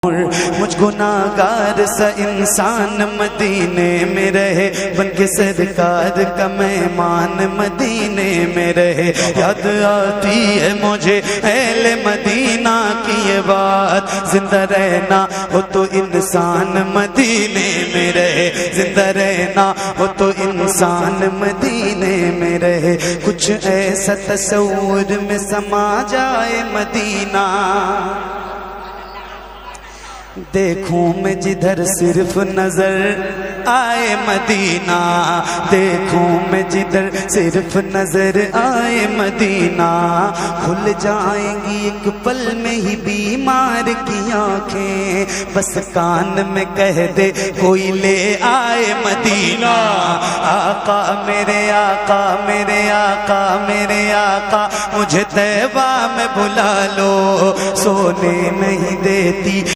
मुझ गुनाहगार सा इंसान मदीने में रहे, बन के सरकार का मेहमान मदीने में रहे। याद आती है मुझे अहले मदीना की ये बात, जिंदा रहना हो तो इंसान मदीने में रहे, जिंदा रहना हो तो इंसान मदीने में रहे। कुछ ऐसा तस्वुर में समा जाए मदीना, देखूं मैं जिधर सिर्फ नजर आए मदीना, देखूं मैं जिधर सिर्फ नजर आए मदीना। खुल जाएंगी एक पल में ही बीमार की आंखें, बस कान में कह दे कोई ले आए मदीना। आका मेरे आका मेरे आका मेरे आका, मुझे तैबा में बुला लो, सोने नहीं देती